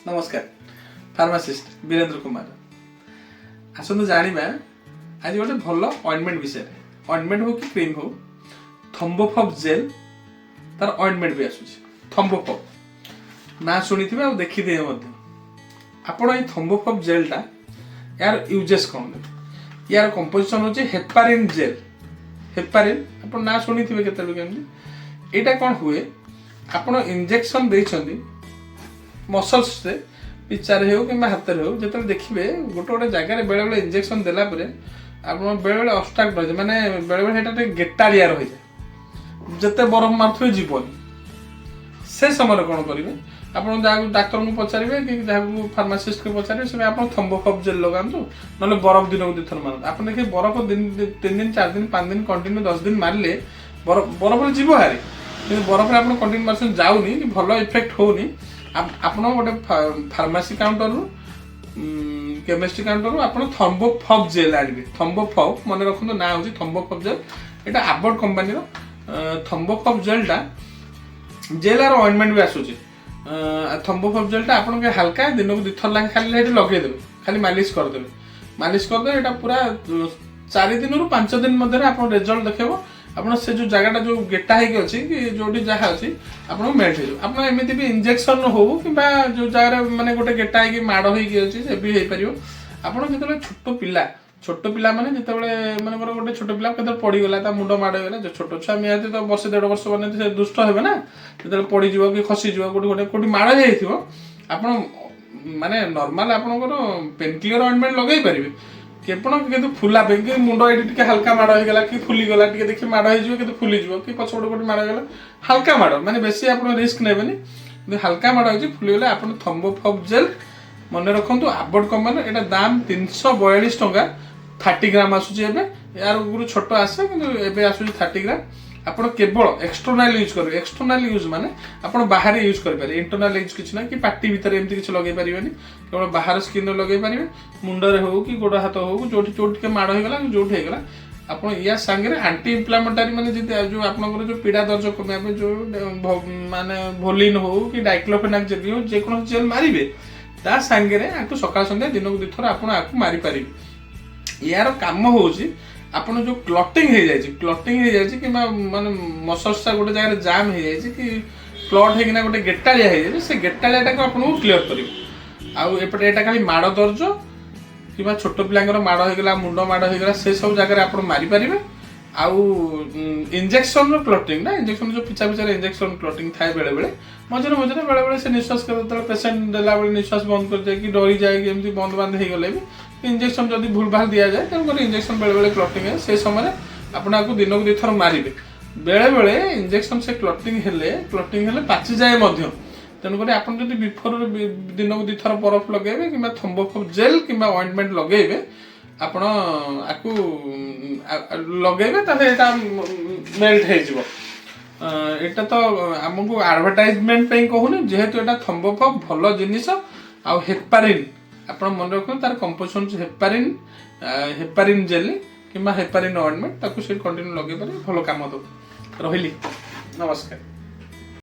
नमस्कार फार्मासिस्ट वीरेंद्र कुमार आसतु जाना आज गोटे भल ऑइंटमेंट विषय ऑइंटमेंट हो कि क्रीम हो थ्रोम्बोफॉब जेल तार ऑइंटमेंट भी आसुची थ्रोम्बोफॉब ना शुणी थे देखी दे आपण ये थ्रोम्बोफॉब जेलटा यार यूजेस कौन यार कंपोजिशन होचे हेपारिन जेल हेपारिन आपण ना शुणी थे केते एटा कौन हुए आपण इंजेक्शन देइछंदी मसल्स से पिचार हो कि हाथ हो जो देखिए गोटे गोटे जगह बेले बेले इंजेक्शन देला बेले बेले बेले अब्स्ट्राक्ट रही माने बेले बेले गेटाड़िया रही जाए जिते बरफ मारुवे जीवन से समय कौन करेंगे आप डाक्तर को पचारे कि जहाँ फार्मासीस्ट को पचारे से आप थ्रोम्बोफॉब जेल लगातु ना बरफ दिन को दुथर मारत आप देखिए बरफ 3 दिन 4 दिन 5 दिन कंटिन्यू 10 दिन मारे बरफ जीव हारी कि बरफ में आप कंटिन्यू मार जाऊनी भल इफेक्ट होनी आप गोटे फार्मासी काउंटर रु केमिस्ट्री काउंटर रु आप थ्रोम्बोफॉब जेल आनिबे थ्रोम्बोफॉब मन रखु ना हो थ्रोम्बोफॉब जेल एटा आबोर्ड कंपनी रो थ्रोम्बोफॉब जेलटा जेल आर ऑइंटमेंट भी आसुची थ्रोम्बोफॉब जेलटा आपन के हल्का दिन को दुथर लागे खाली हेटे लगे देबे खाली मालिश कर देबे एटा पूरा 4 दिन रु 5 दिन मध्य आपन रिजल्ट देखबो आपन से जो जगह जो गेटा है कि जो जहाँ अच्छी आप मेल्ट हो आप एमती भी इंजेक्शन हो कि जो जगह माने गोटे गेटा है माड़ हो भी हो पार आप जो छोट पिला माने माने गोटे छोट पिला के पड़गला मुंड माड़ होगा जो छोट छुआ निहती तो वर्ष 1.5 वर्ष बने दुष्ट हे ना जो पड़ज कि खसीज गोटे गोटे माड़ आप माने नॉर्मल आपंकर पेनक्लियर ऑइंटमेंट लगे पारे केवल फुला कि मुंड ये हल्का माड़ होगा कि फुलीगला देखिए माड़ हो फुलीज कि पछपटे गोटे माड़ होगा हल्का माड़ माने बेसी आप रिस्क ने हल्का माड़ हो फुलीगला आप थ्रोम्बोफॉब जेल मन रखु आबोर्ड कंपनी एटा दाम 342 टंका 30 ग्राम आसूची यार गुरु छोट आसे कि आसूची 30 ग्राम आपण केवल एक्सटर्नल यूज करेंगे एक्सटर्नल यूज माने आपण बाहर यूज करें इंटरनल यूज किसी ना कि पार्टी भीतर एमती किसी लगे पारे केवल बाहर स्किन लगे पारे मुंडरे हो कि गोड़ हाथ हो जो जो माड़ होगा जो होगा आप या सांगे आंटी इन्फ्लामेटरी माने जो आपंकर जो पीड़ा दर्ज कम जो माने भोलिन हो कि डाइक्लोफेनाक जेल हो जेकोसी जेल मारे ता सांगे आपको सकाल संध्या दिन को 2 थर आपको मारी पारे यार काम होची आपन जो क्लटिंग हो जाए कि माने मसल्स गोटे जगह जाम हो जाए कि क्लट होना गोटे गेटाड़िया हो जाए से गेटाड़िया को आपको क्लीयर कर आउटे यहाँ खाली माड़ दर्ज कि छोट पिला माड़ होगा मुंड माड़ होगा से सब जगह आप मारिपारे आउ इंजेक्शन क्लटिंग ना इंजेक्शन जो पिछा पिछा इंजेक्शन क्लटिंग थाए बेले बेले मझे मझे बेले बेले से निश्वास पेसेंट देला बेले निश्वास बंद कर जाए कि डरी जाए कि एमती बंद बांध हो गले भी इंजेक्शन जब भूल भाल दि जाए तेणुक इंजेक्शन बेले बेले क्लटिंग है से समय आपको दिन को 2 थर मारे बेले बेले इंजेक्शन से क्लटिंग हेले पाचि जाए तेणुक आप बिफोर दिन को 2 थर बरफ लगे कि थ्रोम्बोफॉब जेल कि ऑइंटमेंट लगे आपण आपको लगे मेल्ट होटा तो आमको एडवर्टाइजमेंट कहूनी जेहेतु यहाँ थ्रोम्बोफॉब भल जिनिस आ हेपारिन आप मन रखते तार कंपोजिशन हेपारिन जेल कि हेपारिन ऑइंटमेंट कंटिन्यू लगे पारे भल कम दो रही नमस्कार।